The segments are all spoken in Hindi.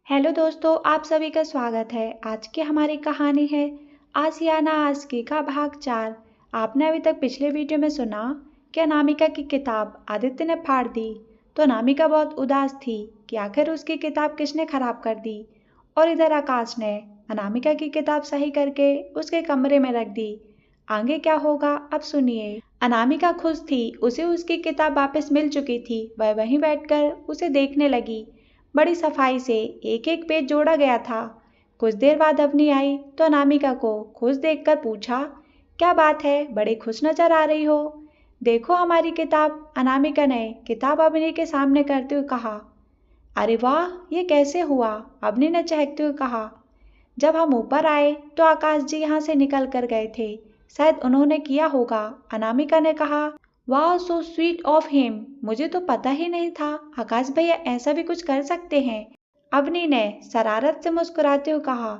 हेलो दोस्तों, आप सभी का स्वागत है। आज की हमारी कहानी है आसियाना आस्की का भाग 4। आपने अभी तक पिछले वीडियो में सुना कि अनामिका की किताब आदित्य ने फाड़ दी, तो अनामिका बहुत उदास थी कि आखिर उसकी किताब किसने खराब कर दी। और इधर आकाश ने अनामिका की किताब सही करके उसके कमरे में रख दी। आगे क्या होगा अब सुनिए। अनामिका खुश थी, उसे उसकी किताब वापस मिल चुकी थी। वह वहीं बैठकर उसे देखने लगी। बड़ी सफाई से एक एक पेज जोड़ा गया था। कुछ देर बाद अवनी आई तो अनामिका को खुश देखकर पूछा, क्या बात है, बड़े खुश नजर आ रही हो। देखो हमारी किताब, अनामिका ने किताब अवनी के सामने करते हुए कहा। अरे वाह, ये कैसे हुआ, अवनी ने चहकते हुए कहा। जब हम ऊपर आए तो आकाश जी यहाँ से निकल कर गए थे, शायद उन्होंने किया होगा, अनामिका ने कहा। वाह, सो स्वीट ऑफ हिम, मुझे तो पता ही नहीं था आकाश भैया ऐसा भी कुछ कर सकते हैं। अवनी ने शरारत से मुस्कुराते हुए कहा।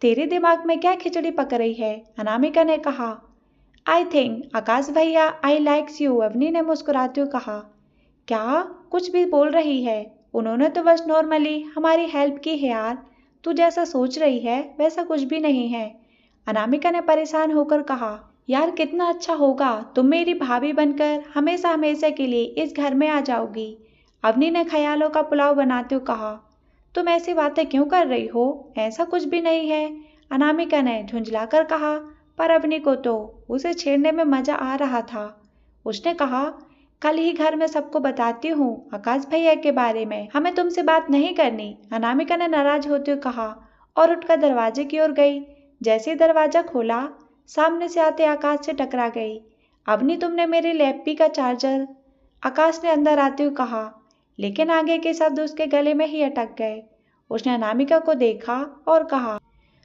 तेरे दिमाग में क्या खिचड़ी पक रही है, अनामिका ने कहा। आई थिंक आकाश भैया आई लाइक्स यू, अवनी ने मुस्कुराते हुए कहा। क्या कुछ भी बोल रही है, उन्होंने तो बस नॉर्मली हमारी हेल्प की है यार, तू जैसा सोच रही है वैसा कुछ भी नहीं है, अनामिका ने परेशान होकर कहा। यार कितना अच्छा होगा, तुम मेरी भाभी बनकर हमेशा हमेशा के लिए इस घर में आ जाओगी, अवनी ने ख्यालों का पुलाव बनाते हुए कहा। तुम ऐसी बातें क्यों कर रही हो, ऐसा कुछ भी नहीं है, अनामिका ने झुंझलाकर कहा। पर अवनी को तो उसे छेड़ने में मजा आ रहा था। उसने कहा, कल ही घर में सबको बताती हूँ आकाश भैया के बारे में, हमें तुमसे बात नहीं करनी, अनामिका ने नाराज होते हुए कहा और उठकर दरवाजे की ओर गई। जैसे ही दरवाजा खोला, सामने से आते आकाश से टकरा गई। अवनी, तुमने मेरे लैपी का चार्जर, आकाश ने अंदर आते हुए कहा, लेकिन आगे के शब्द उसके गले में ही अटक गए। उसने अनामिका को देखा और कहा,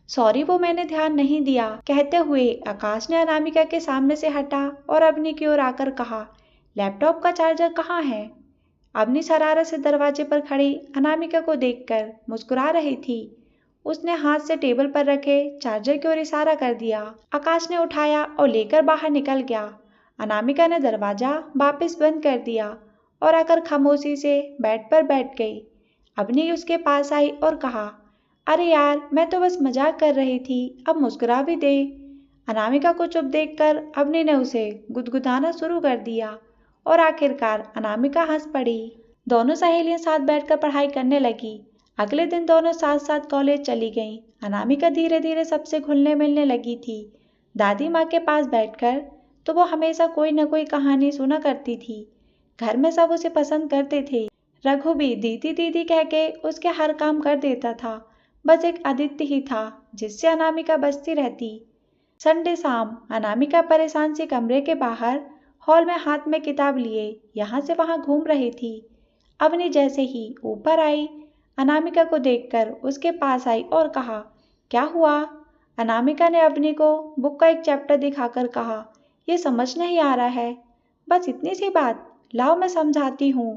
सॉरी, वो मैंने ध्यान नहीं दिया। कहते हुए आकाश ने अनामिका के सामने से हटा और अवनी की ओर आकर कहा, लैपटॉप का चार्जर कहाँ है। अवनी शरारत से दरवाजे पर खड़ी अनामिका को देखकर मुस्कुरा रही थी। उसने हाथ से टेबल पर रखे चार्जर की ओर इशारा कर दिया। आकाश ने उठाया और लेकर बाहर निकल गया। अनामिका ने दरवाजा वापस बंद कर दिया और आकर खामोशी से बेड पर बैठ गई। अवनी उसके पास आई और कहा, अरे यार, मैं तो बस मजाक कर रही थी, अब मुस्कुरा भी दे। अनामिका को चुप देखकर अवनी ने उसे गुदगुदाना शुरू कर दिया और आखिरकार अनामिका हंस पड़ी। दोनों सहेलियां साथ बैठकर पढ़ाई करने लगी। अगले दिन दोनों साथ साथ कॉलेज चली गईं। अनामिका धीरे धीरे सबसे घुलने मिलने लगी थी। दादी माँ के पास बैठकर तो वो हमेशा कोई न कोई कहानी सुना करती थी। घर में सब उसे पसंद करते थे। रघु भी दीदी दीदी कह के उसके हर काम कर देता था। बस एक आदित्य ही था जिससे अनामिका बचती रहती। संडे शाम अनामिका परेशान से कमरे के बाहर हॉल में हाथ में किताब लिए यहाँ से वहाँ घूम रही थी। अवनी जैसे ही ऊपर आई, अनामिका को देखकर उसके पास आई और कहा, क्या हुआ। अनामिका ने अवनी को बुक का एक चैप्टर दिखाकर कहा, ये समझ नहीं आ रहा है, बस इतनी सी बात, लाओ मैं समझाती हूँ।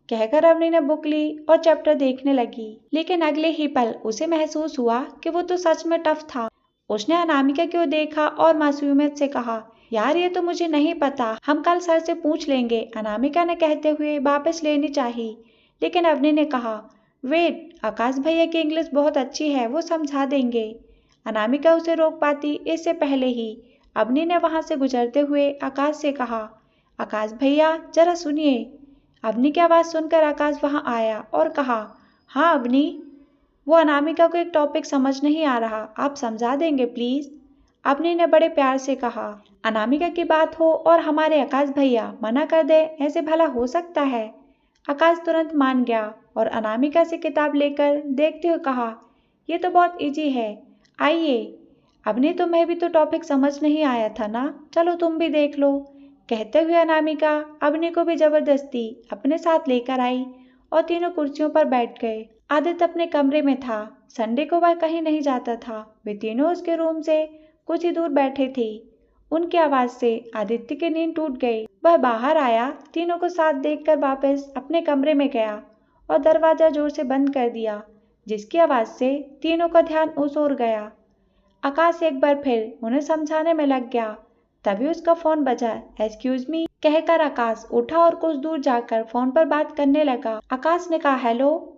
कहकर अवनी ने बुक ली और चैप्टर देखने लगी, लेकिन अगले ही पल उसे महसूस हुआ कि वो तो सच में टफ था। उसने अनामिका की ओर देखा और मासूमियत से कहा, यार ये तो मुझे नहीं पता, हम कल सर से पूछ लेंगे, अनामिका ने कहते हुए वापस लेनी चाहिए। लेकिन अवनी ने कहा, वेट, आकाश भैया की इंग्लिश बहुत अच्छी है, वो समझा देंगे। अनामिका उसे रोक पाती इससे पहले ही अवनी ने वहां से गुजरते हुए आकाश से कहा, आकाश भैया जरा सुनिए। अवनी की आवाज़ सुनकर आकाश वहां आया और कहा, हाँ अवनी। वो अनामिका को एक टॉपिक समझ नहीं आ रहा, आप समझा देंगे प्लीज, अवनी ने बड़े प्यार से कहा। अनामिका की बात हो और हमारे आकाश भैया मना कर दे, ऐसे भला हो सकता है। आकाश तुरंत मान गया और अनामिका से किताब लेकर देखते हुए कहा, ये तो बहुत इजी है, आइए। अवनी, तुम्हें भी तो टॉपिक समझ नहीं आया था ना, चलो तुम भी देख लो। कहते हुए अनामिका अवनी को भी जबरदस्ती अपने साथ लेकर आई और तीनों कुर्सियों पर बैठ गए। आदित्य अपने कमरे में था। संडे को वह कहीं नहीं जाता था। वे तीनों उसके रूम से कुछ ही दूर बैठे थे। उनकी आवाज से आदित्य की नींद टूट गई। वह बाहर आया, तीनों को साथ देखकर वापस अपने कमरे में गया और दरवाजा जोर से बंद कर दिया, जिसकी आवाज से तीनों का ध्यान उस ओर गया। आकाश एक बार फिर उन्हें समझाने में लग गया। तभी उसका फोन बजा। एक्सक्यूज मी कहकर आकाश उठा और कुछ दूर जाकर फोन पर बात करने लगा। आकाश ने कहा, हेलो।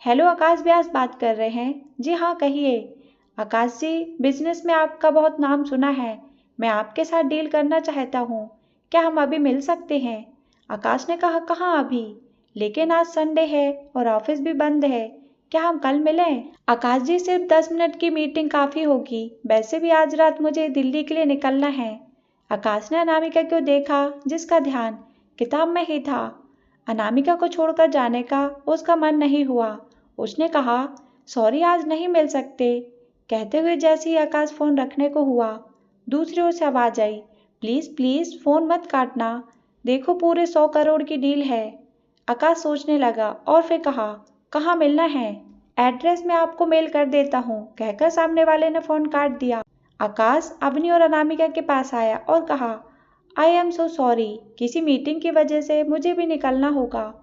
हेलो, आकाश व्यास बात कर रहे हैं। जी हाँ, कहिए। आकाश जी, बिजनेस में आपका बहुत नाम सुना है। मैं आपके साथ डील करना चाहता हूँ। क्या हम अभी मिल सकते हैं? आकाश ने कहा, कहाँ अभी? लेकिन आज संडे है और ऑफिस भी बंद है। क्या हम कल मिलें? आकाश जी, सिर्फ 10 मिनट की मीटिंग काफ़ी होगी। वैसे भी आज रात मुझे दिल्ली के लिए निकलना है। आकाश ने अनामिका को देखा, जिसका ध्यान किताब में ही था। अनामिका को छोड़कर जाने का उसका मन नहीं हुआ। उसने कहा, सॉरी, आज नहीं मिल सकते। कहते हुए जैसे ही आकाश फोन रखने को हुआ, दूसरी ओर से आवाज आई, प्लीज प्लीज फोन मत काटना। देखो, पूरे 100 करोड़ की डील है। आकाश सोचने लगा और फिर कहा, कहाँ मिलना है? एड्रेस मैं आपको मेल कर देता हूँ, कहकर सामने वाले ने फोन काट दिया। आकाश अवनी और अनामिका के पास आया और कहा, आई एम सो सॉरी, किसी मीटिंग की वजह से मुझे भी निकलना होगा।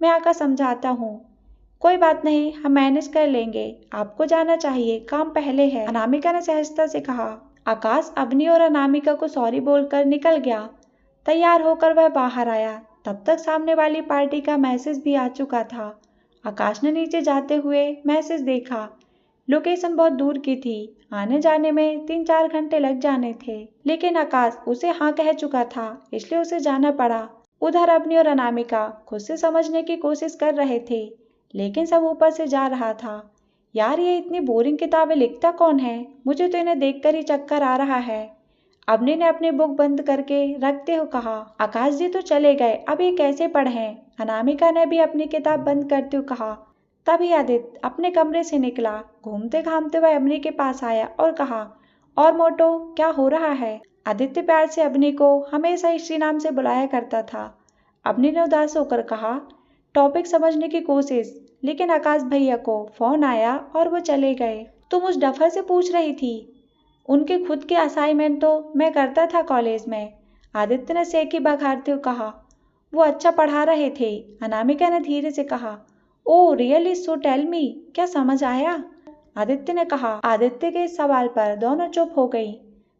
मैं आकर समझाता हूँ। कोई बात नहीं, हम मैनेज कर लेंगे। आपको जाना चाहिए, काम पहले है, अनामिका ने सहजता से कहा। आकाश अवनी और अनामिका को सॉरी बोलकर निकल गया। तैयार होकर वह बाहर आया, तब तक सामने वाली पार्टी का मैसेज भी आ चुका था। आकाश ने नीचे जाते हुए मैसेज देखा। लोकेशन बहुत दूर की थी, आने जाने में 3-4 घंटे लग जाने थे, लेकिन आकाश उसे हाँ कह चुका था, इसलिए उसे जाना पड़ा। उधर अवनी और अनामिका खुद से समझने की कोशिश कर रहे थे, लेकिन सब ऊपर से जा रहा था। यार, ये इतनी बोरिंग किताबें लिखता कौन है? मुझे तो इन्हें देखकर ही चक्कर आ रहा है। अवनी ने अपनी बुक बंद करके रखते हुए कहा। आकाश जी तो चले गए, अब ये कैसे पढ़ें? अनामिका ने भी अपनी किताब बंद करते हुए कहा। तभी आदित्य अपने कमरे से निकला, घूमते घामते वह अवनी के पास आया और कहा, और मोटो, क्या हो रहा है? आदित्य प्यार से अवनी को हमेशा इसी नाम से बुलाया करता था। अवनी ने उदास होकर कहा, टॉपिक समझने की कोशिश, लेकिन आकाश भैया को फोन आया और वो चले गए। तुम उस डफर से पूछ रही थी? उनके खुद के असाइनमेंट तो मैं करता था कॉलेज में। आदित्य ने सेकी बघारते हुए कहा। वो अच्छा पढ़ा रहे थे, अनामिका ने धीरे से कहा। Oh really, so tell me, क्या समझ आया? आदित्य ने कहा। आदित्य के इस सवाल पर दोनों चुप हो गई।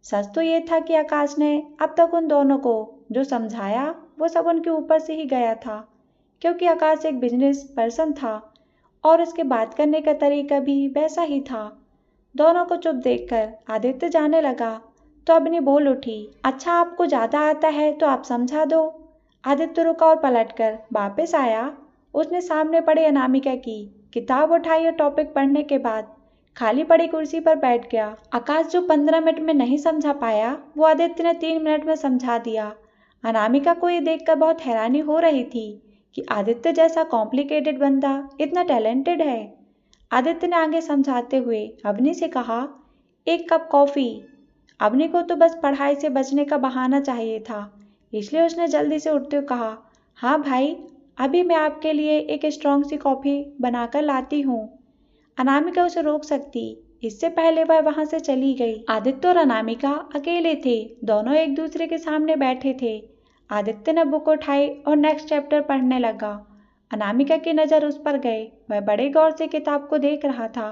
सच तो ये था कि आकाश ने अब तक उन दोनों को जो समझाया वो सब उनके ऊपर से ही गया था, क्योंकि आकाश एक बिजनेस पर्सन था और उसके बात करने का तरीका भी वैसा ही था। दोनों को चुप देखकर आदित्य जाने लगा तो अवनी बोल उठी, अच्छा, आपको ज्यादा आता है तो आप समझा दो। आदित्य रुका और पलटकर वापस आया। उसने सामने पड़ी अनामिका की किताब उठाई और टॉपिक पढ़ने के बाद खाली पड़ी कुर्सी पर बैठ गया। आकाश जो 15 मिनट में नहीं समझा पाया, वो आदित्य ने 3 मिनट में समझा दिया। अनामिका को ये देखकर बहुत हैरानी हो रही थी कि आदित्य जैसा कॉम्प्लिकेटेड बंदा इतना टैलेंटेड है। आदित्य ने आगे समझाते हुए अवनी से कहा, 1 कप कॉफी। अवनी को तो बस पढ़ाई से बचने का बहाना चाहिए था, इसलिए उसने जल्दी से उठते हुए कहा, हाँ भाई, अभी मैं आपके लिए एक स्ट्रॉन्ग सी कॉफी बनाकर लाती हूँ। अनामिका उसे रोक सकती, इससे पहले वह वहां से चली गई। आदित्य और अनामिका अकेले थे, दोनों एक दूसरे के सामने बैठे थे। आदित्य ने बुक उठाई और नेक्स्ट चैप्टर पढ़ने लगा। अनामिका की नज़र उस पर गई, वह बड़े गौर से किताब को देख रहा था।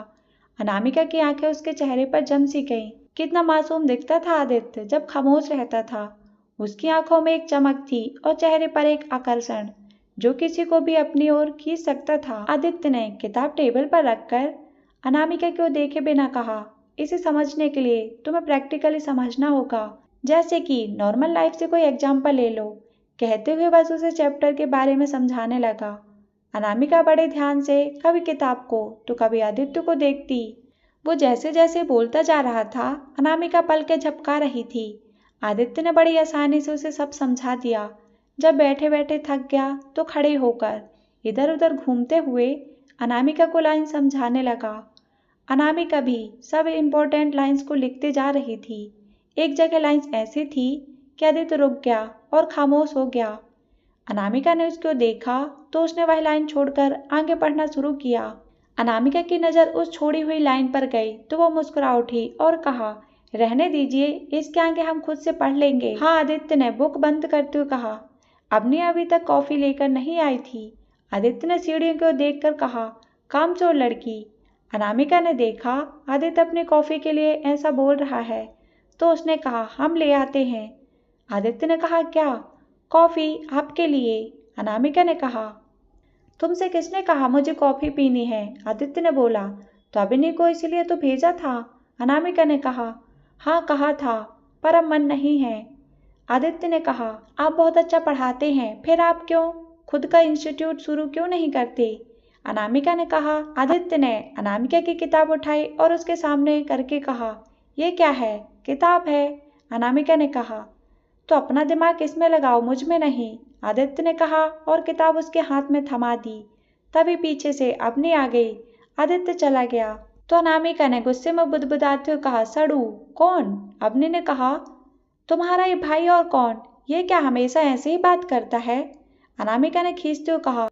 अनामिका की आंखें उसके चेहरे पर जम सी गईं। कितना मासूम दिखता था आदित्य जब खामोश रहता था। उसकी आंखों में एक चमक थी और चेहरे पर एक आकर्षण जो किसी को भी अपनी ओर खींच सकता था। आदित्य ने किताब टेबल पर रखकर अनामिका को देखे बिना कहा, इसे समझने के लिए तुम्हें प्रैक्टिकली समझना होगा, जैसे कि नॉर्मल लाइफ से कोई एग्जाम्पल ले लो। कहते हुए बस उसे चैप्टर के बारे में समझाने लगा। अनामिका बड़े ध्यान से कभी किताब को तो कभी आदित्य को देखती। वो जैसे जैसे बोलता जा रहा था, अनामिका पलकें झपका रही थी। आदित्य ने बड़ी आसानी से उसे सब समझा दिया। जब बैठे बैठे थक गया तो खड़े होकर इधर उधर घूमते हुए अनामिका को लाइन समझाने लगा। अनामिका भी सब इम्पोर्टेंट लाइंस को लिखते जा रही थी। एक जगह लाइंस ऐसी थी कि आदित्य रुक गया और खामोश हो गया। अनामिका ने उसको देखा तो उसने वह लाइन छोड़कर आगे पढ़ना शुरू किया। अनामिका की नज़र उस छोड़ी हुई लाइन पर गई तो वो मुस्कुरा उठी और कहा, रहने दीजिए, इसके आगे हम खुद से पढ़ लेंगे। हाँ, आदित्य ने बुक बंद करते हुए कहा। अवनी अभी तक कॉफी लेकर नहीं आई थी। आदित्य ने सीढ़ियों को देखकर कहा, कामचोर लड़की। अनामिका ने देखा आदित्य अपनी कॉफी के लिए ऐसा बोल रहा है तो उसने कहा, हम ले आते हैं। आदित्य ने कहा, क्या? कॉफी आपके लिए, अनामिका ने कहा। तुमसे किसने कहा मुझे कॉफी पीनी है? आदित्य ने बोला। तो अभिनी को इसलिए तो भेजा था, अनामिका ने कहा। हाँ कहा था, पर अब मन नहीं है। आदित्य ने कहा, आप बहुत अच्छा पढ़ाते हैं, फिर आप क्यों खुद का इंस्टीट्यूट शुरू क्यों नहीं करते? अनामिका ने कहा। आदित्य ने अनामिका की किताब उठाई और उसके सामने करके कहा, ये क्या है? किताब है, अनामिका ने कहा। तो अपना दिमाग इसमें लगाओ, मुझ में नहीं, आदित्य ने कहा और किताब उसके हाथ में थमा दी। तभी पीछे से अवनी आ गई। आदित्य चला गया तो अनामिका ने गुस्से में बुदबुदाते हुए कहा, सड़ू। कौन? अवनी ने कहा, तुम्हारा ये भाई और कौन? ये क्या हमेशा ऐसे ही बात करता है? अनामिका ने खींचते हुए कहा,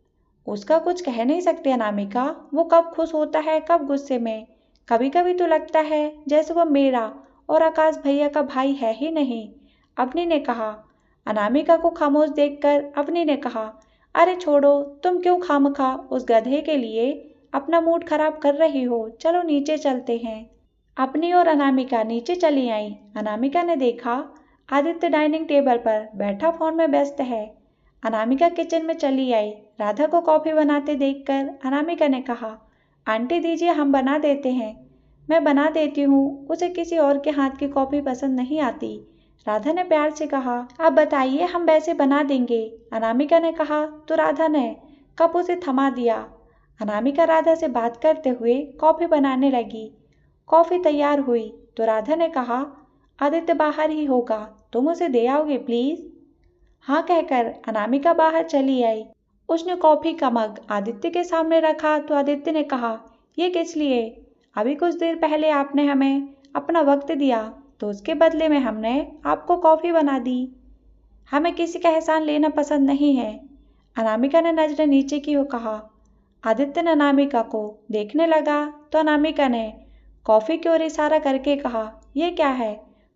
उसका कुछ कह नहीं सकते अनामिका, वो कब खुश होता है कब गुस्से में। कभी कभी तो लगता है जैसे वो मेरा और आकाश भैया का भाई है ही नहीं, अवनी ने कहा। अनामिका को खामोश देखकर अवनी ने कहा, अरे छोड़ो, तुम क्यों खामखा उस गधे के लिए अपना मूड खराब कर रही हो, चलो नीचे चलते हैं। अपनी और अनामिका नीचे चली आई। अनामिका ने देखा आदित्य डाइनिंग टेबल पर बैठा फोन में व्यस्त है। अनामिका किचन में चली आई। राधा को कॉफी बनाते देखकर अनामिका ने कहा, आंटी दीजिए, हम बना देते हैं। मैं बना देती हूँ, उसे किसी और के हाथ की कॉफी पसंद नहीं आती, राधा ने प्यार से कहा। आप बताइए, हम वैसे बना देंगे, अनामिका ने कहा तो राधा ने कप उसे थमा दिया। अनामिका राधा से बात करते हुए कॉफी बनाने लगी। कॉफी तैयार हुई तो राधा ने कहा, आदित्य बाहर ही होगा, तुम उसे दे आओगे प्लीज? हाँ कहकर अनामिका बाहर चली आई। उसने कॉफी का मग आदित्य के सामने रखा तो आदित्य ने कहा, ये किस लिए? अभी कुछ देर पहले आपने हमें अपना वक्त दिया तो उसके बदले में हमने आपको कॉफी बना दी। हमें किसी का एहसान लेना पसंद नहीं है, अनामिका ने नजरें नीचे की और कहा। आदित्य ने अनामिका को देखने लगा तो अनामिका ने कॉफी की ओर इशारा करके कहा, यह क्या है?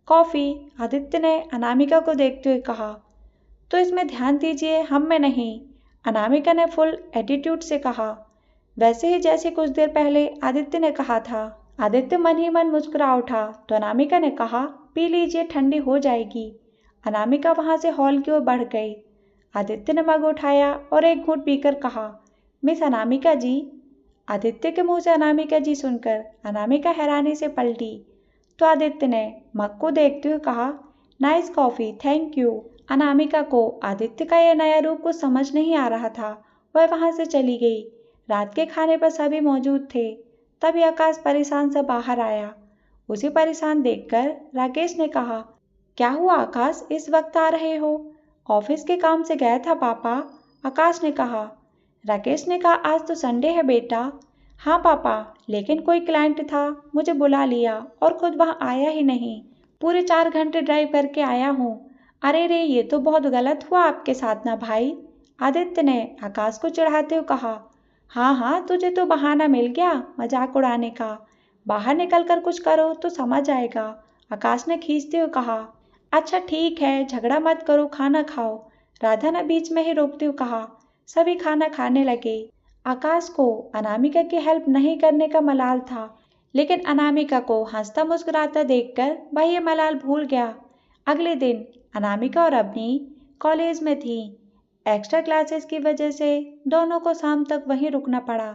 कॉफी, आदित्य ने अनामिका को देखते हुए कहा। तो इसमें ध्यान दीजिए, हम में नहीं, अनामिका ने फुल एटीट्यूड से कहा, वैसे ही जैसे कुछ देर पहले आदित्य ने कहा था। आदित्य मन ही मन मुस्कुरा उठा तो अनामिका ने कहा, पी लीजिए, ठंडी हो जाएगी। अनामिका वहां से हॉल की ओर बढ़ गई। आदित्य ने मग उठाया और एक घूंट पीकर कहा, मिस अनामिका जी। आदित्य के मुंह से अनामिका जी सुनकर अनामिका हैरानी से पलटी तो आदित्य ने मग को देखते हुए कहा, nice coffee, thank you. Anamika को आदित्य का यह नया रूप कुछ समझ नहीं आ रहा था। वह वहां से चली गई। रात के खाने पर सभी मौजूद थे। तभी आकाश परेशान सा बाहर आया। उसे परेशान देखकर राकेश ने कहा, क्या हुआ आकाश, इस वक्त आ रहे हो? ऑफिस के काम से गया था पापा, आकाश ने कहा। राकेश ने कहा, आज तो संडे है बेटा। हाँ पापा, लेकिन कोई क्लाइंट था, मुझे बुला लिया और खुद वहां आया ही नहीं। पूरे 4 घंटे ड्राइव करके आया हूँ। अरे रे, ये तो बहुत गलत हुआ आपके साथ ना भाई, आदित्य ने आकाश को चिढ़ाते हुए कहा। हाँ हाँ, तुझे तो बहाना मिल गया मजाक उड़ाने का, बाहर निकल कर कुछ करो तो समझ आएगा, आकाश ने खींचते हुए कहा। अच्छा ठीक है, झगड़ा मत करो, खाना खाओ, राधा ने बीच में ही रोकते हुए कहा। सभी खाना खाने लगे। आकाश को अनामिका की हेल्प नहीं करने का मलाल था, लेकिन अनामिका को हंसता मुस्कुराता देखकर वह ये मलाल भूल गया। अगले दिन अनामिका और अवनी कॉलेज में थी। एक्स्ट्रा क्लासेस की वजह से दोनों को शाम तक वहीं रुकना पड़ा।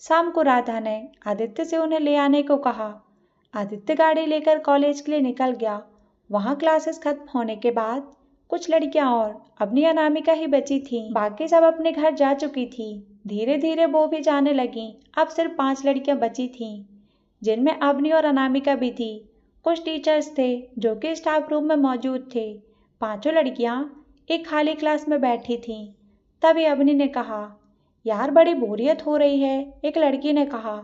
शाम को राधा ने आदित्य से उन्हें ले आने को कहा। आदित्य गाड़ी लेकर कॉलेज के लिए निकल गया। वहां क्लासेस खत्म होने के बाद कुछ लड़कियां और अवनी अनामिका ही बची थीं। बाकी सब अपने घर जा चुकी थी। धीरे धीरे वो भी जाने लगी। अब सिर्फ 5 लड़कियां बची थीं, जिनमें अवनी और अनामिका भी थी। कुछ टीचर्स थे जो कि स्टाफ रूम में मौजूद थे। 5 लड़कियां एक खाली क्लास में बैठी थीं। तभी अवनी ने कहा, यार बड़ी बोरियत हो रही है। एक लड़की ने कहा,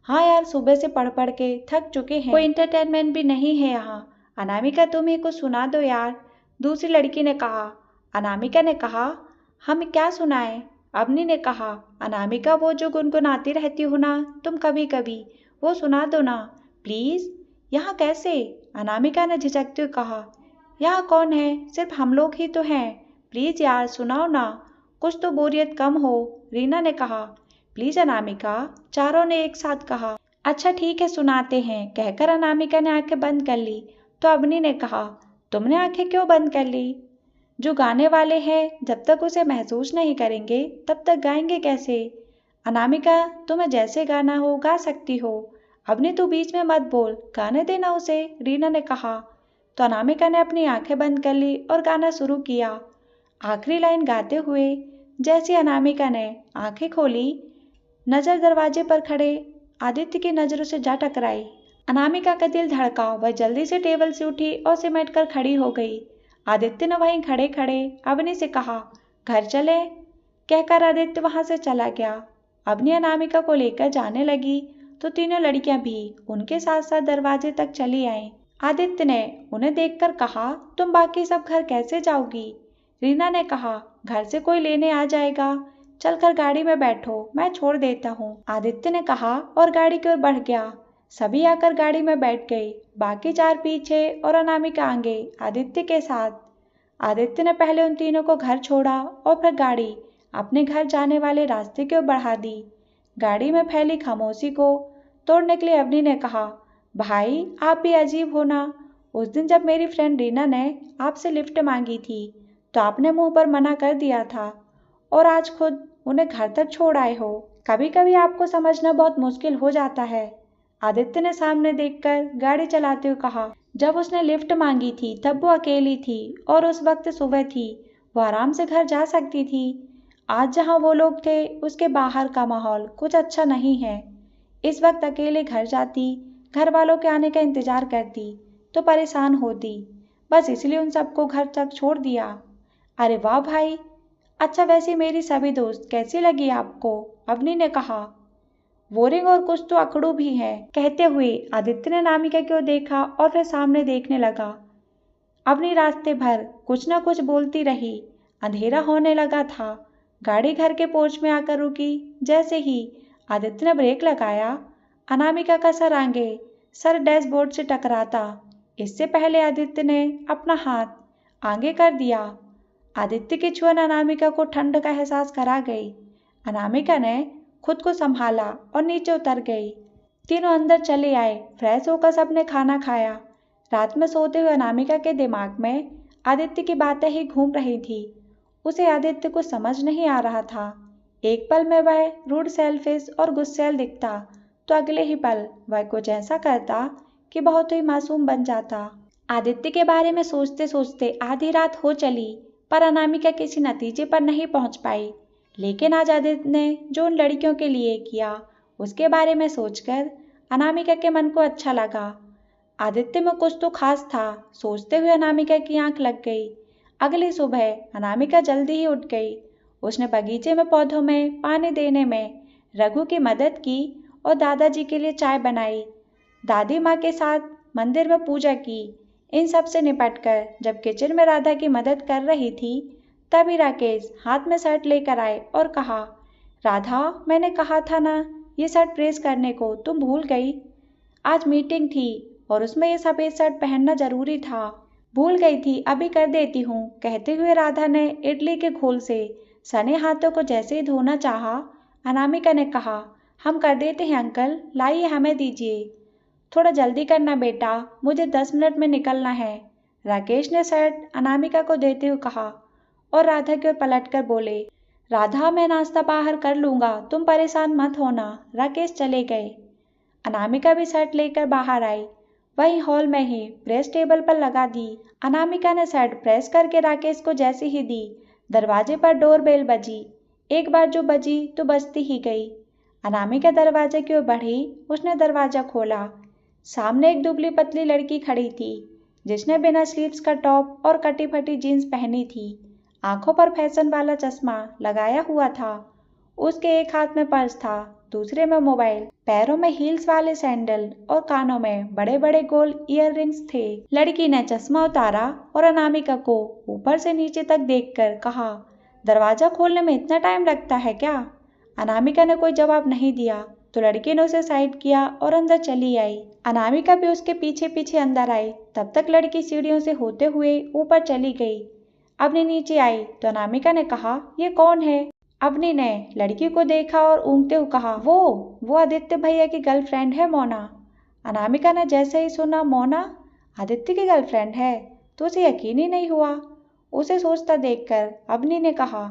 हाँ यार, सुबह से पढ़ पढ़ के थक चुके हैं, कोई इंटरटेनमेंट भी नहीं है यहाँ। अनामिका तुम ही कुछ सुना दो यार, दूसरी लड़की ने कहा। अनामिका ने कहा, हम क्या सुनाएं? अवनी ने कहा, अनामिका वो जो गुनगुनाती रहती हो ना तुम कभी कभी, वो सुना दो ना प्लीज। यहाँ कैसे? अनामिका ने झिझकते हुए कहा। यहाँ कौन है, सिर्फ हम लोग ही तो हैं, प्लीज यार सुनाओ ना, कुछ तो बोरियत कम हो, रीना ने कहा। प्लीज अनामिका, चारों ने एक साथ कहा। अच्छा ठीक है, सुनाते हैं, कहकर अनामिका ने आंखें बंद कर ली तो अवनी ने कहा, तुमने आंखें क्यों बंद कर ली? जो गाने वाले हैं जब तक उसे महसूस नहीं करेंगे तब तक गाएंगे कैसे? अनामिका, तुम्हें जैसे गाना हो गा सकती हो। अवनी तू बीच में मत बोल, गाने देना उसे, रीना ने कहा। तो अनामिका ने अपनी आंखें बंद कर ली और गाना शुरू किया। आखिरी लाइन गाते हुए जैसे अनामिका ने आंखें खोली, नजर दरवाजे पर खड़े आदित्य की नजरों से जा टकराई। अनामिका का दिल धड़का, वह जल्दी से टेबल से उठी और सिमट कर खड़ी हो गई। आदित्य ने वहीं खड़े खड़े अवनी से कहा, घर चले? कहकर आदित्य वहां से चला गया। अवनी अनामिका को लेकर जाने लगी तो तीनों लड़कियां भी उनके साथ साथ दरवाजे तक चली आईं। आदित्य ने उन्हें देखकर कहा, तुम बाकी सब घर कैसे जाओगी? रीना ने कहा, घर से कोई लेने आ जाएगा, चलकर गाड़ी में बैठो, मैं छोड़ देता हूँ। आदित्य ने कहा और गाड़ी की ओर बढ़ गया। सभी आकर गाड़ी में बैठ गए, बाकी चार पीछे और अनामिका आगे आदित्य के साथ। आदित्य ने पहले उन तीनों को घर छोड़ा और फिर गाड़ी अपने घर जाने वाले रास्ते की ओर बढ़ा दी। गाड़ी में फैली खामोशी को तोड़ने के लिए अवनी ने कहा, भाई आप भी अजीब हो ना। उस दिन जब मेरी फ्रेंड रीना ने आपसे लिफ्ट मांगी थी तो आपने मुंह पर मना कर दिया था और आज खुद उन्हें घर तक छोड़ आए हो। कभी कभी आपको समझना बहुत मुश्किल हो जाता है। आदित्य ने सामने देखकर गाड़ी चलाते हुए कहा, जब उसने लिफ्ट मांगी थी तब वो अकेली थी और उस वक्त सुबह थी, वो आराम से घर जा सकती थी। आज जहाँ वो लोग थे उसके बाहर का माहौल कुछ अच्छा नहीं है। इस वक्त अकेले घर जाती, घर वालों के आने का इंतजार करती तो परेशान होती, बस इसलिए उन सबको घर तक छोड़ दिया। अरे वाह भाई, अच्छा वैसे मेरी सभी दोस्त कैसी लगी आपको? अवनी ने कहा। बोरिंग और कुछ तो अकड़ू भी है। कहते हुए आदित्य ने अनामिका की ओर देखा और फिर सामने देखने लगा। अवनी रास्ते भर कुछ न कुछ बोलती रही। अंधेरा होने लगा था। गाड़ी घर के पोर्च में आकर रुकी। जैसे ही आदित्य ने ब्रेक लगाया, अनामिका का सर डैशबोर्ड से टकराता, इससे पहले आदित्य ने अपना हाथ आगे कर दिया। आदित्य की छुअन अनामिका को ठंड का एहसास करा गई। अनामिका ने खुद को संभाला और नीचे उतर गई। तीनों अंदर चले आए। फ्रेश होकर सबने खाना खाया। रात में सोते हुए अनामिका के दिमाग में आदित्य की बातें ही घूम रही थी। उसे आदित्य को समझ नहीं आ रहा था। एक पल में वह रूड, सेल्फिश और गुस्सैल दिखता तो अगले ही पल वह कुछ ऐसा करता कि बहुत ही मासूम बन जाता। आदित्य के बारे में सोचते सोचते आधी रात हो चली, पर अनामिका किसी नतीजे पर नहीं पहुंच पाई। लेकिन आज आदित्य ने जो उन लड़कियों के लिए किया उसके बारे में सोचकर अनामिका के मन को अच्छा लगा। आदित्य में कुछ तो खास था। सोचते हुए अनामिका की आंख लग गई। अगली सुबह अनामिका जल्दी ही उठ गई। उसने बगीचे में पौधों में पानी देने में रघु की मदद की और दादाजी के लिए चाय बनाई। दादी माँ के साथ मंदिर में पूजा की। इन सब से निपटकर जब किचन में राधा की मदद कर रही थी, तभी राकेश हाथ में शर्ट लेकर आए और कहा, राधा, मैंने कहा था ना ये शर्ट प्रेस करने को, तुम भूल गई? आज मीटिंग थी और उसमें ये सफ़ेद शर्ट पहनना जरूरी था। भूल गई थी, अभी कर देती हूँ। कहते हुए राधा ने इडली के घोल से सने हाथों को जैसे ही धोना चाहा, अनामिका ने कहा, हम कर देते हैं अंकल, लाइए हमें दीजिए। थोड़ा जल्दी करना बेटा, मुझे 10 मिनट में निकलना है। राकेश ने शर्ट अनामिका को देते हुए कहा और राधा की ओर पलटकर बोले, राधा, मैं नाश्ता बाहर कर लूँगा, तुम परेशान मत होना। राकेश चले गए। अनामिका भी शर्ट लेकर बाहर आई। वहीं हॉल में ही प्रेस टेबल पर लगा दी। अनामिका ने शर्ट प्रेस करके राकेश को जैसे ही दी, दरवाजे पर डोरबेल बजी। एक बार जो बजी तो बजती ही गई। अनामिका दरवाजे की ओर बढ़ी। उसने दरवाजा खोला। सामने एक दुबली पतली लड़की खड़ी थी, जिसने बिना स्लीव्स का टॉप और कटी फटी जीन्स पहनी थी। आंखों पर फैशन वाला चश्मा लगाया हुआ था। उसके एक हाथ में पर्स था, दूसरे में मोबाइल। पैरों में हील्स वाले सैंडल और कानों में बड़े बड़े गोल्ड ईयररिंग्स थे। लड़की ने चश्मा उतारा और अनामिका को ऊपर से नीचे तक देखकर कहा, दरवाजा खोलने में इतना टाइम लगता है क्या? अनामिका ने कोई जवाब नहीं दिया तो लड़की ने उसे साइड किया और अंदर चली आई। अनामिका भी उसके पीछे पीछे अंदर आई। तब तक लड़की सीढ़ियों से होते हुए ऊपर चली गई। अवनी नीचे आई तो अनामिका ने कहा, ये कौन है? अवनी ने लड़की को देखा और ऊँगते हुए कहा, वो आदित्य भैया की गर्लफ्रेंड है, मोना। अनामिका ने जैसे ही सुना मोना आदित्य की गर्लफ्रेंड है तो उसे यकीन ही नहीं हुआ। उसे सोचता देखकर अवनी ने कहा,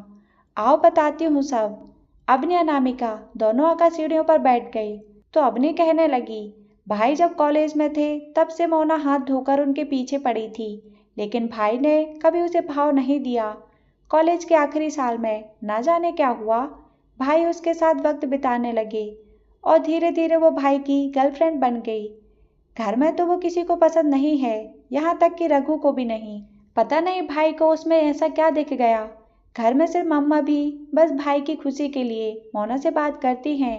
आओ बताती हूँ सब। अवनी अनामिका दोनों आकर सीढ़ियों पर बैठ गई तो अवनी कहने लगी, भाई जब कॉलेज में थे तब से मोना हाथ धोकर उनके पीछे पड़ी थी, लेकिन भाई ने कभी उसे भाव नहीं दिया। कॉलेज के आखिरी साल में ना जाने क्या हुआ, भाई उसके साथ वक्त बिताने लगे और धीरे धीरे वो भाई की गर्लफ्रेंड बन गई। घर में तो वो किसी को पसंद नहीं है, यहाँ तक कि रघु को भी नहीं। पता नहीं भाई को उसमें ऐसा क्या दिख गया। घर में सिर्फ मम्मा भी बस भाई की खुशी के लिए मोना से बात करती हैं,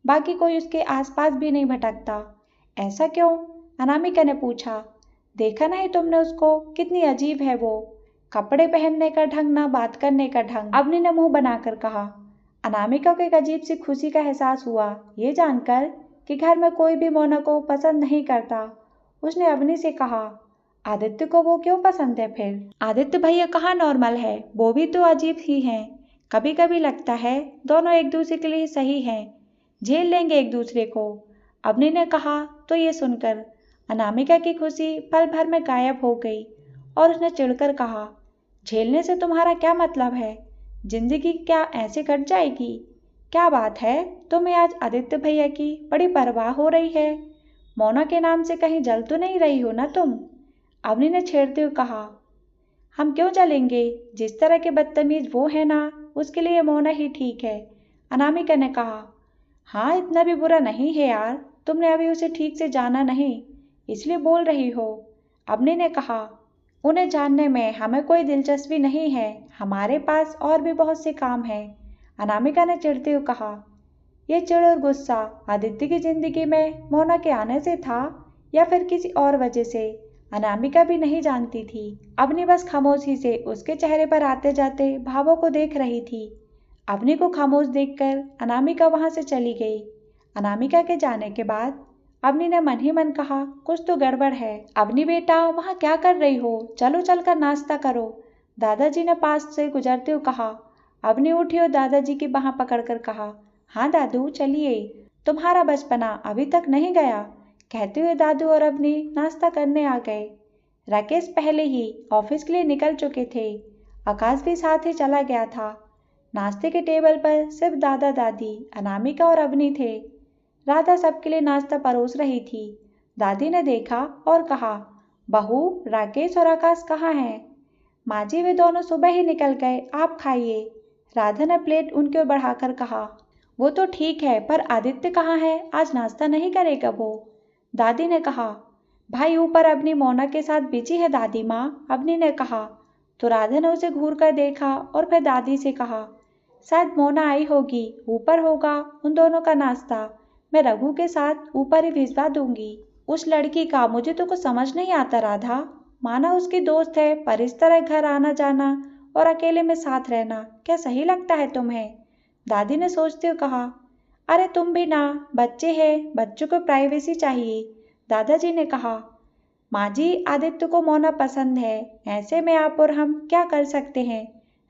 बाकी कोई उसके आसपास भी नहीं भटकता। ऐसा क्यों? अनामिका ने पूछा। देखा नहीं तुमने उसको, कितनी अजीब है वो, कपड़े पहनने का ढंग ना बात करने का ढंग। अवनी ने मुंह बनाकर कहा। अनामिका को एक अजीब सी खुशी का एहसास हुआ ये जानकर कि घर में कोई भी मोना को पसंद नहीं करता। उसने अवनी से कहा, आदित्य को वो क्यों पसंद है फिर? आदित्य भैया कहाँ नॉर्मल है, वो भी तो अजीब ही हैं। कभी कभी लगता है दोनों एक दूसरे के लिए सही हैं, झेल लेंगे एक दूसरे को। अवनी ने कहा तो ये सुनकर अनामिका की खुशी पल भर में गायब हो गई और उसने चिढ़कर कहा, झेलने से तुम्हारा क्या मतलब है? जिंदगी क्या ऐसे कट जाएगी? क्या बात है, तुम्हें आज आदित्य भैया की बड़ी परवाह हो रही है। मोना के नाम से कहीं जल तो नहीं रही हो ना तुम? अवनी ने छेड़ते हुए कहा। हम क्यों जलेंगे, जिस तरह के बदतमीज वो है ना, उसके लिए मोना ही ठीक है। अनामिका ने कहा। हाँ इतना भी बुरा नहीं है यार, तुमने अभी उसे ठीक से जाना नहीं, इसलिए बोल रही हो। अवनी ने कहा। उन्हें जानने में हमें कोई दिलचस्पी नहीं है, हमारे पास और भी बहुत से काम हैं। अनामिका ने चिढ़ते हुए कहा। यह चिढ़ और गुस्सा आदित्य की जिंदगी में मोना के आने से था या फिर किसी और वजह से, अनामिका भी नहीं जानती थी। अवनी बस खामोशी से उसके चेहरे पर आते जाते भावों को देख रही थी। अवनी को खामोश देखकर अनामिका वहां से चली गई। अनामिका के जाने के बाद अवनी ने मन ही मन कहा, कुछ तो गड़बड़ है। अवनी बेटा वहां क्या कर रही हो, चलो चलकर नाश्ता करो, दादाजी ने पास से गुजरते हुए कहा। अवनी उठी और दादाजी की बाह पकड़कर कहा, हाँ दादू चलिए, तुम्हारा बचपना अभी तक नहीं गया। कहते हुए दादू और अवनी नाश्ता करने आ गए। राकेश पहले ही ऑफिस के लिए निकल चुके थे, आकाश भी साथ ही चला गया था। नाश्ते के टेबल पर सिर्फ दादा दादी, अनामिका और अवनी थे। राधा सबके लिए नाश्ता परोस रही थी। दादी ने देखा और कहा, बहू राकेश और आकाश कहाँ हैं? माँ जी वे दोनों सुबह ही निकल गए, आप खाइए। राधा ने प्लेट उनके ओर बढ़ाकर कहा। वो तो ठीक है, पर आदित्य कहाँ है, आज नाश्ता नहीं करेगा वो? दादी ने कहा। भाई ऊपर अपनी मोना के साथ बिजी है दादी माँ, अवनी ने कहा। तो राधा ने उसे घूर कर देखा और फिर दादी से कहा, शायद मोना आई होगी, ऊपर होगा उन दोनों का नाश्ता, मैं रघु के साथ ऊपर ही भिजवा दूंगी। उस लड़की का मुझे तो कुछ समझ नहीं आता राधा, माना उसकी दोस्त है, पर इस तरह घर आना जाना और अकेले में साथ रहना क्या सही लगता है तुम्हें? दादी ने सोचते हुए कहा। अरे तुम भी ना, बच्चे हैं, बच्चों को प्राइवेसी चाहिए, दादाजी ने कहा। माँ जी आदित्य को मोना पसंद है, ऐसे में आप और हम क्या कर सकते हैं?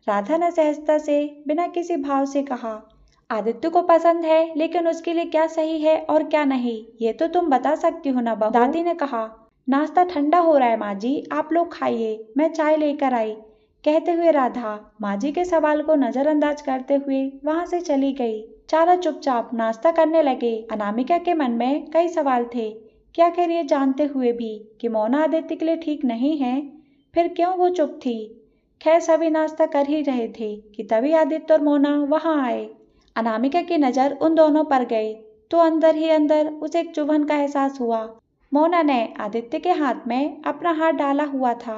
राधा ने सहजता से बिना किसी भाव से कहा। आदित्य को पसंद है, लेकिन उसके लिए क्या सही है और क्या नहीं, ये तो तुम बता सकती हो ना बहू, दादी ने कहा। नाश्ता ठंडा हो रहा है माँ जी, आप लोग खाइए, मैं चाय लेकर आई। कहते हुए राधा माँ जी के सवाल को नजरअंदाज करते हुए वहां से चली गई। चारों चुपचाप नाश्ता करने लगे। अनामिका के मन में कई सवाल थे कि आखिर ये जानते हुए भी कि मोना आदित्य के लिए ठीक नहीं है, फिर क्यों वो चुप थी। खैर सभी नाश्ता कर ही रहे थे कि तभी आदित्य और मोना वहां आए। अनामिका की नजर उन दोनों पर गई तो अंदर ही अंदर उसे एक चुभन का एहसास हुआ। मोना ने आदित्य के हाथ में अपना हाथ डाला हुआ था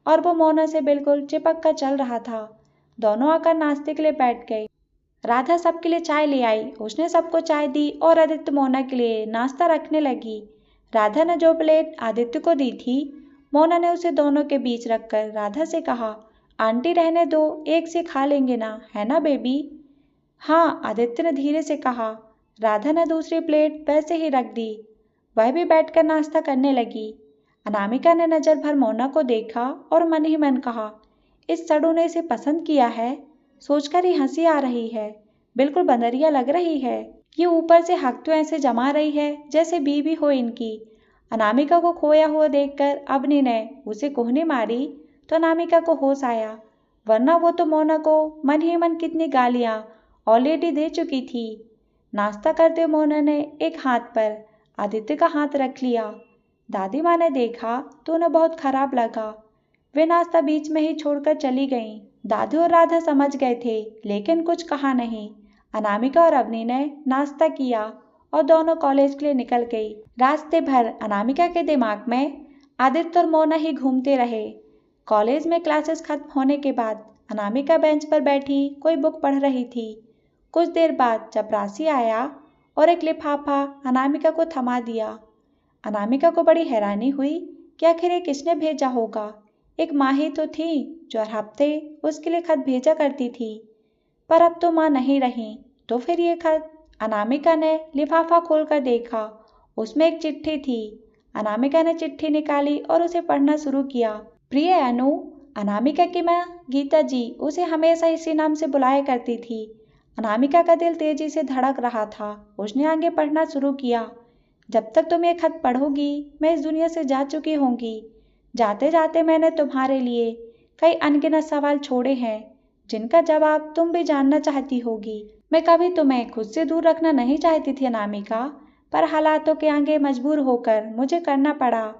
और वो मोना से बिल्कुल चिपक कर चल रहा था। दोनों आकर नाश्ते के लिए बैठ गए। राधा सबके लिए चाय ले आई, उसने सबको चाय दी और आदित्य मोना के लिए नाश्ता रखने लगी। राधा ने जो प्लेट आदित्य को दी थी, मोना ने उसे दोनों के बीच रखकर राधा से कहा, आंटी रहने दो, एक से खा लेंगे ना, है ना बेबी? हाँ, आदित्य ने धीरे से कहा। राधा ने दूसरी प्लेट वैसे ही रख दी, वह भी बैठकर नाश्ता करने लगी। अनामिका ने नजर भर मोना को देखा और मन ही मन कहा, इस सड़ू ने इसे पसंद किया है, सोचकर ही हंसी आ रही है, बिल्कुल बंदरिया लग रही है। ये ऊपर से हक तो ऐसे जमा रही है जैसे बीवी हो इनकी। अनामिका को खोया हुआ देखकर अवनी ने उसे कोहनी मारी तो अनामिका को होश आया, वरना वो तो मोना को मन ही मन कितनी गालियां ऑलरेडी दे चुकी थी। नाश्ता करते हुए मोना ने एक हाथ पर आदित्य का हाथ रख लिया। दादी माँ ने देखा तो उन्हें बहुत खराब लगा। वे नाश्ता बीच में ही छोड़कर चली गईं। दादी और राधा समझ गए थे, लेकिन कुछ कहा नहीं। अनामिका और अवनी ने नाश्ता किया और दोनों कॉलेज के लिए निकल गई। रास्ते भर अनामिका के दिमाग में आदित्य और मोना ही घूमते रहे। कॉलेज में क्लासेस खत्म होने के बाद अनामिका बेंच पर बैठी कोई बुक पढ़ रही थी। कुछ देर बाद चपरासी आया और एक लिफाफा अनामिका को थमा दिया। अनामिका को बड़ी हैरानी हुई कि आखिर ये किसने भेजा होगा। एक माँ ही तो थी जो हर हफ्ते उसके लिए खत भेजा करती थी, पर अब तो माँ नहीं रही। तो फिर ये खत? अनामिका ने लिफाफा खोलकर देखा, उसमें एक चिट्ठी थी। अनामिका ने चिट्ठी निकाली और उसे पढ़ना शुरू किया। प्रिय अनु, अनामिका की माँ गीता जी उसे हमेशा इसी नाम से बुलाया करती थी। अनामिका का दिल तेजी से धड़क रहा था। उसने आगे पढ़ना शुरू किया। जब तक तुम ये खत पढ़ोगी मैं इस दुनिया से जा चुकी होंगी। जाते जाते मैंने तुम्हारे लिए कई अनगिनत सवाल छोड़े हैं, जिनका जवाब तुम भी जानना चाहती होगी। मैं कभी तुम्हें खुद से दूर रखना नहीं चाहती थी अनामिका, पर हालातों के आगे मजबूर होकर मुझे करना पड़ा।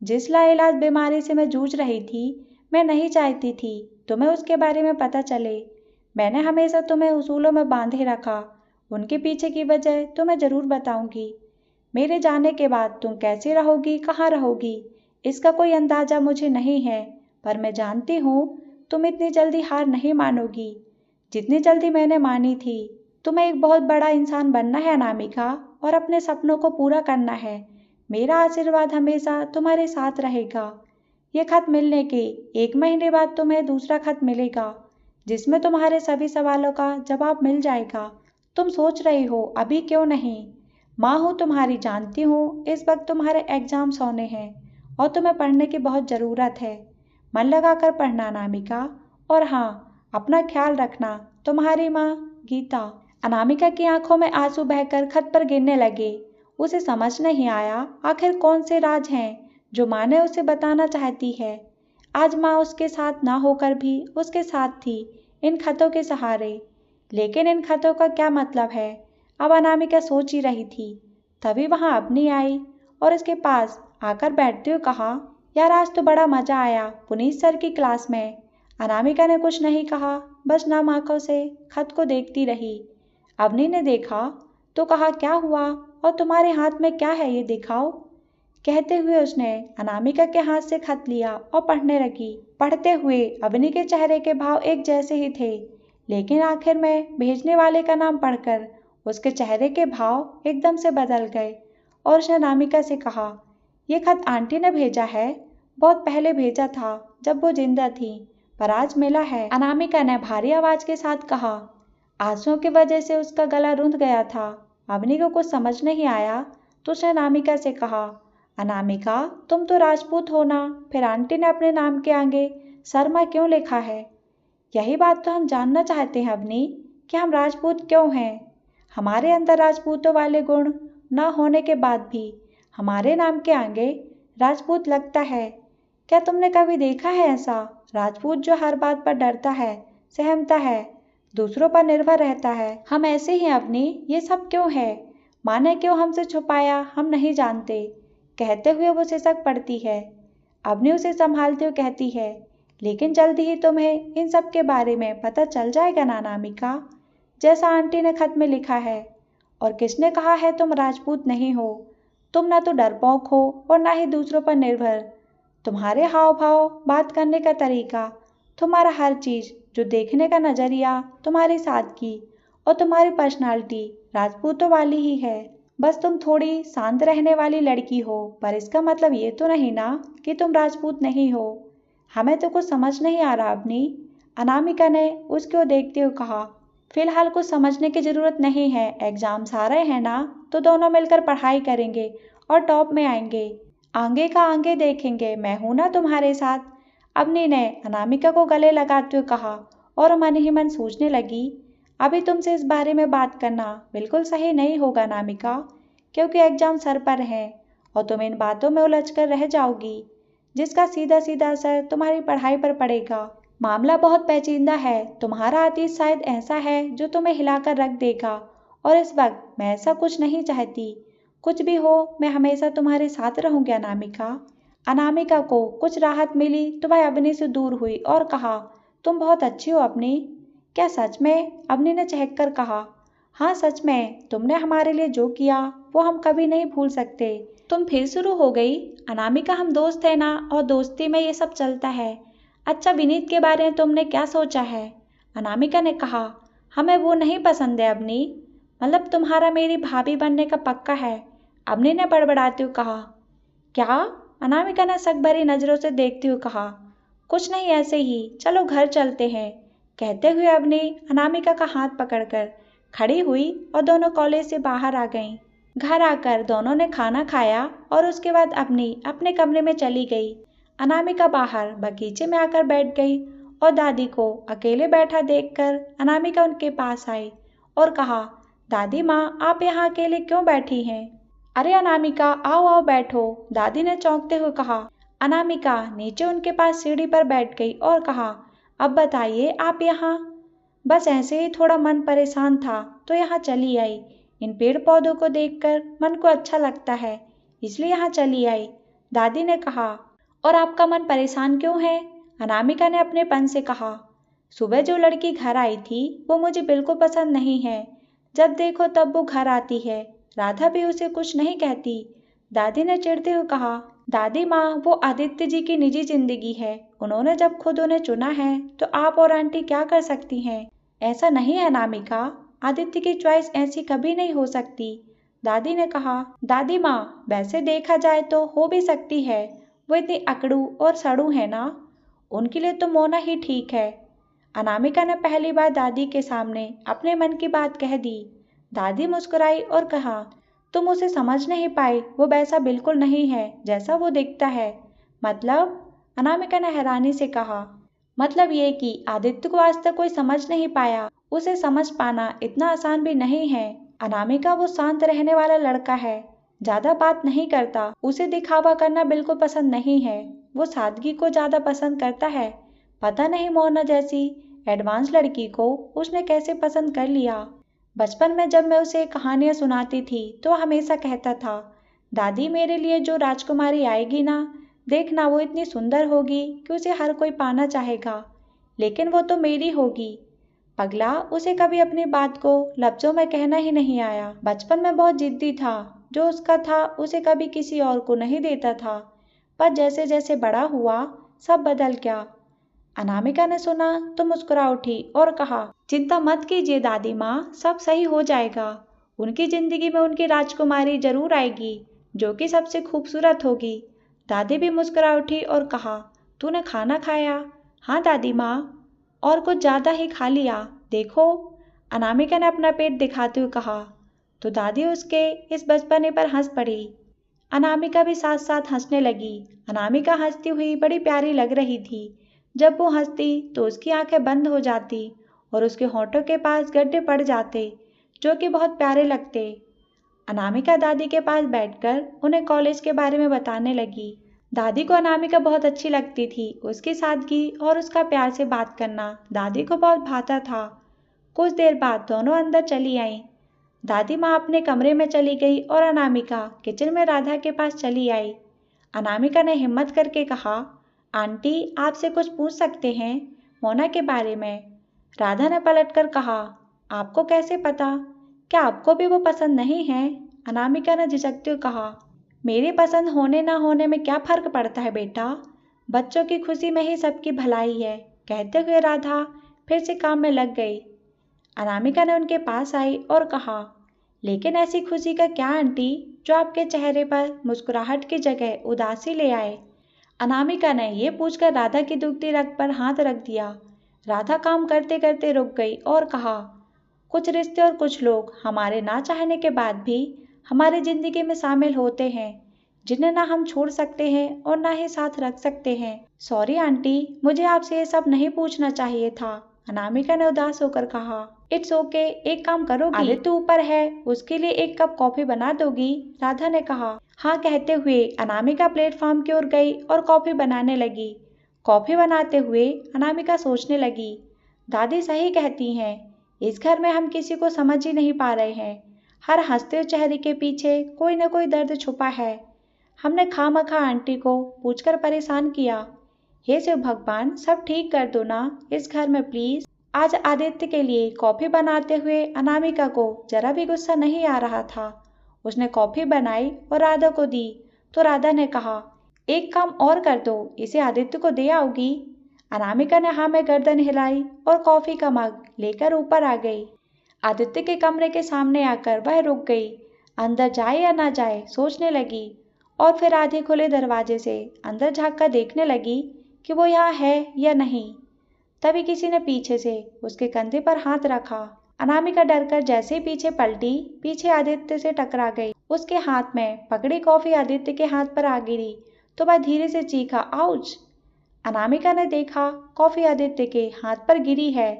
जिस लाइलाज बीमारी से मैं जूझ रही थी, मैं नहीं चाहती थी तुम्हें उसके बारे में पता चले। मैंने हमेशा तुम्हें उसूलों में बांधे रखा। उनके पीछे की वजह तो मैं जरूर बताऊंगी। मेरे जाने के बाद तुम कैसे रहोगी, कहाँ रहोगी, इसका कोई अंदाजा मुझे नहीं है, पर मैं जानती हूँ तुम इतनी जल्दी हार नहीं मानोगी जितनी जल्दी मैंने मानी थी। तुम्हें एक बहुत बड़ा इंसान बनना है अनामिका, और अपने सपनों को पूरा करना है। मेरा आशीर्वाद हमेशा तुम्हारे साथ रहेगा। यह खत मिलने के 1 महीने बाद तुम्हें दूसरा खत मिलेगा, जिसमें तुम्हारे सभी सवालों का जवाब मिल जाएगा। तुम सोच रही हो अभी क्यों नहीं? माँ हूँ तुम्हारी, जानती हूँ इस वक्त तुम्हारे एग्जाम्स होने हैं और तुम्हें पढ़ने की बहुत ज़रूरत है। मन लगाकर पढ़ना अनामिका, और हाँ, अपना ख्याल रखना। तुम्हारी माँ गीता। अनामिका की आंखों में आंसू बहकर खत पर गिरने लगे। उसे समझ नहीं आया आखिर कौन से राज हैं जो माँ ने उसे बताना चाहती है। आज माँ उसके साथ ना होकर भी उसके साथ थी इन खतों के सहारे। लेकिन इन खतों का क्या मतलब है? अब अनामिका सोच ही रही थी। तभी वहाँ अवनी आई और उसके पास आकर बैठते हुए कहा, यार आज तो बड़ा मजा आया पुनीत सर की क्लास में। अनामिका ने कुछ नहीं कहा, बस नम आंखों से खत को देखती रही। अवनी ने देखा तो कहा, क्या हुआ और तुम्हारे हाथ में क्या है, ये दिखाओ। कहते हुए उसने अनामिका के हाथ से खत लिया और पढ़ने लगी। पढ़ते हुए अवनी के चेहरे के भाव एक जैसे ही थे, लेकिन आखिर में भेजने वाले का नाम पढ़कर उसके चेहरे के भाव एकदम से बदल गए और उसने अनामिका से कहा, ये खत आंटी ने भेजा है। बहुत पहले भेजा था जब वो जिंदा थी, पर आज मिला है। अनामिका ने भारी आवाज के साथ कहा। आंसुओं की वजह से उसका गला रुंध गया था। अवनी को कुछ समझ नहीं आया तो उसने अनामिका से कहा, अनामिका तुम तो राजपूत हो ना, फिर आंटी ने अपने नाम के आगे शर्मा क्यों लिखा है? यही बात तो हम जानना चाहते हैं अवनी, कि हम राजपूत क्यों हैं? हमारे अंदर राजपूतों वाले गुण न होने के बाद भी हमारे नाम के आगे राजपूत लगता है। क्या तुमने कभी देखा है ऐसा राजपूत जो हर बात पर डरता है, सहमता है, दूसरों पर निर्भर रहता है? हम ऐसे ही अवनी, ये सब क्यों है? माँ ने क्यों हमसे छुपाया हम नहीं जानते। कहते हुए वो सिसक पड़ती है। अवनी उसे संभालते हुए कहती है, लेकिन जल्दी ही तुम्हें इन सब के बारे में पता चल जाएगा ना अनामिका, जैसा आंटी ने खत में लिखा है। और किसने कहा है तुम राजपूत नहीं हो? तुम ना तो डरपोक हो और ना ही दूसरों पर निर्भर। तुम्हारे हाव भाव, बात करने का तरीका, तुम्हारा हर चीज, जो देखने का नजरिया, तुम्हारी सादगी और तुम्हारी पर्सनालिटी राजपूतों वाली ही है। बस तुम थोड़ी शांत रहने वाली लड़की हो, पर इसका मतलब ये तो नहीं ना कि तुम राजपूत नहीं हो। हमें तो कुछ समझ नहीं आ रहा अपनी। अनामिका ने उसकी ओर देखते हुए कहा, फिलहाल कुछ समझने की जरूरत नहीं है। एग्जाम्स आ रहे हैं ना, तो दोनों मिलकर पढ़ाई करेंगे और टॉप में आएंगे। आगे का आगे देखेंगे, मैं हूं ना तुम्हारे साथ। अवनी ने अनामिका को गले लगाते हुए कहा और मन ही मन सोचने लगी, अभी तुमसे इस बारे में बात करना बिल्कुल सही नहीं होगा अनामिका, क्योंकि एग्जाम सर पर है और तुम इन बातों में उलझ कर रह जाओगी। जिसका सीधा सीधा असर तुम्हारी पढ़ाई पर पड़ेगा। मामला बहुत पेचीदा है, तुम्हारा अतीत शायद ऐसा है जो तुम्हें हिलाकर रख देगा, और इस वक्त मैं ऐसा कुछ नहीं चाहती। कुछ भी हो, मैं हमेशा तुम्हारे साथ रहूंगी अनामिका। अनामिका को कुछ राहत मिली तो वह अवनी से दूर हुई और कहा, तुम बहुत अच्छी हो अवनी। क्या सच में? अवनी ने चहक कर कहा, हाँ सच में, तुमने हमारे लिए जो किया वो हम कभी नहीं भूल सकते। तुम फिर शुरू हो गई। अनामिका, हम दोस्त है ना, और दोस्ती में ये सब चलता है। अच्छा, विनीत के बारे में तुमने क्या सोचा है? अनामिका ने कहा, हमें वो नहीं पसंद है अवनी। मतलब तुम्हारा मेरी भाभी बनने का पक्का है, अवनी ने बड़बड़ाते हुए कहा। क्या? अनामिका ने शक भरी नजरों से देखते हुए कहा, कुछ नहीं, ऐसे ही, चलो घर चलते हैं। कहते हुए अवनी अनामिका का हाथ पकड़कर खड़ी हुई और दोनों कॉलेज से बाहर आ गईं। घर आकर दोनों ने खाना खाया और उसके बाद अवनी अपने कमरे में चली गई। अनामिका बाहर बगीचे में आकर बैठ गई और दादी को अकेले बैठा देखकर अनामिका उनके पास आई और कहा, दादी माँ, आप यहाँ अकेले क्यों बैठी हैं? अरे अनामिका, आओ आओ बैठो, दादी ने चौंकते हुए कहा। अनामिका नीचे उनके पास सीढ़ी पर बैठ गई और कहा, अब बताइए आप यहाँ? बस ऐसे ही थोड़ा मन परेशान था तो यहाँ चली आई। इन पेड़ पौधों को देखकर मन को अच्छा लगता है, इसलिए यहाँ चली आई, दादी ने कहा। और आपका मन परेशान क्यों है? अनामिका ने अपनेपन से कहा। सुबह जो लड़की घर आई थी वो मुझे बिल्कुल पसंद नहीं है। जब देखो तब वो घर आती है, राधा भी उसे कुछ नहीं कहती, दादी ने चिढ़ते हुए कहा। दादी माँ, वो आदित्य जी की निजी जिंदगी है, उन्होंने जब खुद उन्हें चुना है तो आप और आंटी क्या कर सकती हैं? ऐसा नहीं है अनामिका, आदित्य की चॉइस ऐसी कभी नहीं हो सकती, दादी ने कहा। दादी माँ, वैसे देखा जाए तो हो भी सकती है, वो इतनी अकड़ू और सड़ू है ना, उनके लिए तो मोना ही ठीक है। अनामिका ने पहली बार दादी के सामने अपने मन की बात कह दी। दादी मुस्कुराई और कहा, तुम उसे समझ नहीं पाई, वो वैसा बिल्कुल नहीं है जैसा वो दिखता है। मतलब? अनामिका ने हैरानी से कहा। मतलब ये कि आदित्य को आज तक कोई समझ नहीं पाया, उसे समझ पाना इतना आसान भी नहीं है। अनामिका, वो शांत रहने वाला लड़का है, ज्यादा बात नहीं करता, उसे दिखावा करना बिल्कुल पसंद नहीं है, वो सादगी को ज्यादा पसंद करता है। पता नहीं मोना जैसी एडवांस लड़की को उसने कैसे पसंद कर लिया। बचपन में जब मैं उसे कहानियां सुनाती थी तो हमेशा कहता था, दादी, मेरे लिए जो राजकुमारी आएगी ना, देखना वो इतनी सुंदर होगी कि उसे हर कोई पाना चाहेगा, लेकिन वो तो मेरी होगी। पगला, उसे कभी अपनी बात को लफ्जों में कहना ही नहीं आया। बचपन में बहुत जिद्दी था, जो उसका था उसे कभी किसी और को नहीं देता था, पर जैसे जैसे बड़ा हुआ सब बदल गया। अनामिका ने सुना तो मुस्कुरा उठी और कहा, चिंता मत कीजिए दादी माँ, सब सही हो जाएगा। उनकी जिंदगी में उनकी राजकुमारी जरूर आएगी, जो कि सबसे खूबसूरत होगी। दादी भी मुस्कुरा उठी और कहा, तूने खाना खाया? हाँ दादी माँ, और कुछ ज्यादा ही खा लिया, देखो, अनामिका ने अपना पेट दिखाते हुए कहा। तो दादी उसके इस बचपने पर हंस पड़ी। अनामिका भी साथ साथ हंसने लगी। अनामिका हंसती हुई बड़ी प्यारी लग रही थी। जब वो हंसती तो उसकी आंखें बंद हो जाती और उसके होंठों के पास गड्ढे पड़ जाते, जो कि बहुत प्यारे लगते। अनामिका दादी के पास बैठकर उन्हें कॉलेज के बारे में बताने लगी। दादी को अनामिका बहुत अच्छी लगती थी, उसकी सादगी और उसका प्यार से बात करना दादी को बहुत भाता था। कुछ देर बाद दोनों अंदर चली आईं। दादी माँ अपने कमरे में चली गई और अनामिका किचन में राधा के पास चली आई। अनामिका ने हिम्मत करके कहा, आंटी, आपसे कुछ पूछ सकते हैं मोना के बारे में? राधा ने पलटकर कहा, आपको कैसे पता? क्या आपको भी वो पसंद नहीं है? अनामिका ने झिझकते हुए कहा, मेरे पसंद होने ना होने में क्या फर्क पड़ता है बेटा, बच्चों की खुशी में ही सबकी भलाई है। कहते हुए राधा फिर से काम में लग गई। अनामिका ने उनके पास आई और कहा, लेकिन ऐसी खुशी का क्या आंटी, जो आपके चेहरे पर मुस्कुराहट की जगह उदासी ले आए? अनामिका ने ये पूछकर राधा की दुखती रग पर हाथ रख दिया। राधा काम करते करते रुक गई और कहा, कुछ रिश्ते और कुछ लोग हमारे ना चाहने के बाद भी हमारी जिंदगी में शामिल होते हैं, जिन्हें ना हम छोड़ सकते हैं और ना ही साथ रख सकते हैं। सॉरी आंटी, मुझे आपसे ये सब नहीं पूछना चाहिए था, अनामिका ने उदास होकर कहा। इट्स ओके, एक काम करोगी? आदित्य ऊपर है, उसके लिए एक कप कॉफी बना दोगी? राधा ने कहा। हाँ कहते हुए अनामिका प्लेटफॉर्म की ओर गई और कॉफी बनाने लगी। कॉफी बनाते हुए अनामिका सोचने लगी, दादी सही कहती हैं, इस घर में हम किसी को समझ ही नहीं पा रहे हैं। हर हंसते हुए चेहरे के पीछे कोई न कोई दर्द छुपा है। हमने खामखा आंटी को पूछकर परेशान किया। हे शिव भगवान, सब ठीक कर दो ना इस घर में प्लीज। आज आदित्य के लिए कॉफी बनाते हुए अनामिका को जरा भी गुस्सा नहीं आ रहा था। उसने कॉफी बनाई और राधा को दी तो राधा ने कहा, एक काम और कर दो, इसे आदित्य को दे आओगी? अनामिका ने हाँ में गर्दन हिलाई और कॉफी का मग लेकर ऊपर आ गई। आदित्य के कमरे के सामने आकर वह रुक गई। अंदर जाए या ना जाए सोचने लगी और फिर आधे खुले दरवाजे से अंदर झांक कर देखने लगी कि वो यहाँ है या नहीं। तभी किसी ने पीछे से उसके कंधे पर हाथ रखा। अनामिका डरकर जैसे ही पीछे पलटी, पीछे आदित्य से टकरा गई। उसके हाथ में पकड़ी कॉफी आदित्य के हाथ पर आ गिरी तो वह धीरे से चीखा, आउच। अनामिका ने देखा कॉफी आदित्य के हाथ पर गिरी है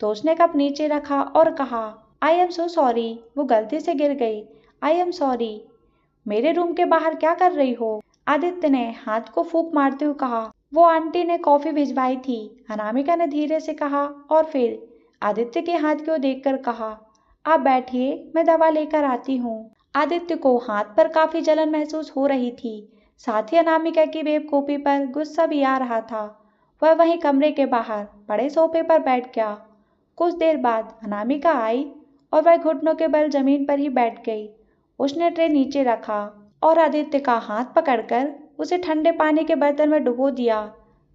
तो उसने कप नीचे रखा और कहा, आई एम सो सॉरी, वो गलती से गिर गई। I am sorry. मेरे रूम के बाहर क्या कर रही हो? आदित्य ने हाथ को फूंक मारते हुए कहा। वो आंटी ने कॉफी भिजवाई थी, अनामिका ने धीरे से कहा और फिर आदित्य के हाथ को देखकर कहा, आप बैठिए, मैं दवा लेकर आती हूँ। आदित्य को हाथ पर काफी जलन महसूस हो रही थी। साथ ही अनामिका की बेवकूफी पर गुस्सा भी आ रहा था। वह वहीं कमरे के बाहर बड़े सोफे पर बैठ गया। कुछ देर बाद अनामिका आई और वह घुटनों के बल जमीन पर ही बैठ गई। उसने ट्रे नीचे रखा और आदित्य का हाथ पकड़कर उसे ठंडे पानी के बर्तन में डुबो दिया।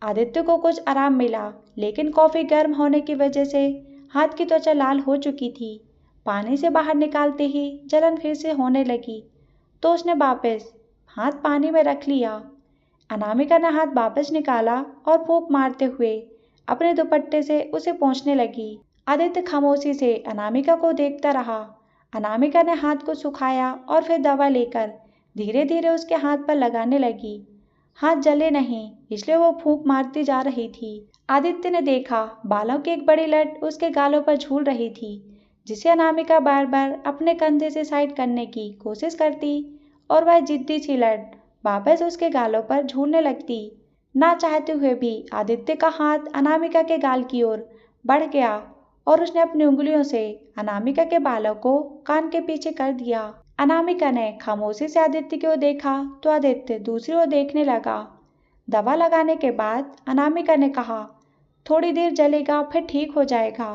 आदित्य को कुछ आराम मिला, लेकिन कॉफी गर्म होने की वजह से हाथ की त्वचा लाल हो चुकी थी। पानी से बाहर निकालते ही जलन फिर से होने लगी तो उसने वापस हाथ पानी में रख लिया। अनामिका ने हाथ वापस निकाला और फूंक मारते हुए अपने दुपट्टे से उसे पोंछने लगी। आदित्य खामोशी से अनामिका को देखता रहा। अनामिका ने हाथ को सुखाया और फिर दवा लेकर धीरे धीरे उसके हाथ पर लगाने लगी। हाथ जले नहीं, इसलिए वो फूंक मारती जा रही थी। आदित्य ने देखा बालों की एक बड़ी लट उसके गालों पर झूल रही थी, जिसे अनामिका बार बार अपने कंधे से साइड करने की कोशिश करती और वह जिद्दी सी लट वापस उसके गालों पर झूलने लगती। ना चाहते हुए भी आदित्य का हाथ अनामिका के गाल की ओर बढ़ गया और उसने अपनी उंगलियों से अनामिका के बालों को कान के पीछे कर दिया। अनामिका ने खामोशी से आदित्य की ओर देखा तो आदित्य दूसरी ओर देखने लगा। दवा लगाने के बाद अनामिका ने कहा, थोड़ी देर जलेगा फिर ठीक हो जाएगा।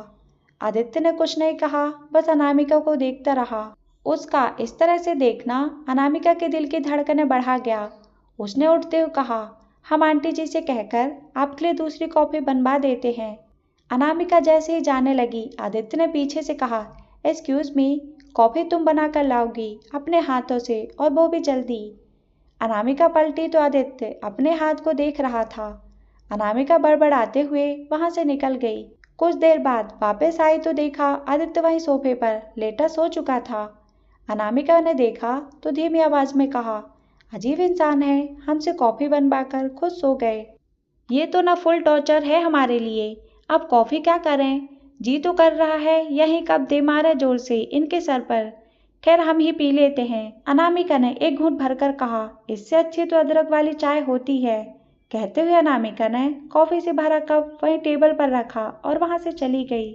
आदित्य ने कुछ नहीं कहा, बस अनामिका को देखता रहा। उसका इस तरह से देखना अनामिका के दिल की धड़कनें बढ़ा गया। उसने उठते हुए कहा, हम आंटी जी से कहकर आपके लिए दूसरी कॉफी बनवा देते हैं। अनामिका जैसे ही जाने लगी, आदित्य ने पीछे से कहा, एक्सक्यूज मी, कॉफी तुम बनाकर लाओगी अपने हाथों से और वो भी जल्दी। अनामिका पलटी तो आदित्य अपने हाथ को देख रहा था। अनामिका बड़बड़ाते हुए वहां से निकल गई। कुछ देर बाद वापस आई तो देखा आदित्य वहीं सोफे पर लेटा सो चुका था। अनामिका ने देखा तो धीमी आवाज में कहा, अजीब इंसान है, हमसे कॉफी बनवाकर खुद सो गए। ये तो ना फुल टॉर्चर है हमारे लिए। अब कॉफी क्या करें? जी तो कर रहा है यही कप दे मारे जोर से इनके सर पर। खैर हम ही पी लेते हैं, अनामिका ने एक घूंट भरकर कहा। इससे अच्छी तो अदरक वाली चाय होती है। कहते हुए अनामिका ने कॉफी से भरा कप वहीं टेबल पर रखा और वहां से चली गई।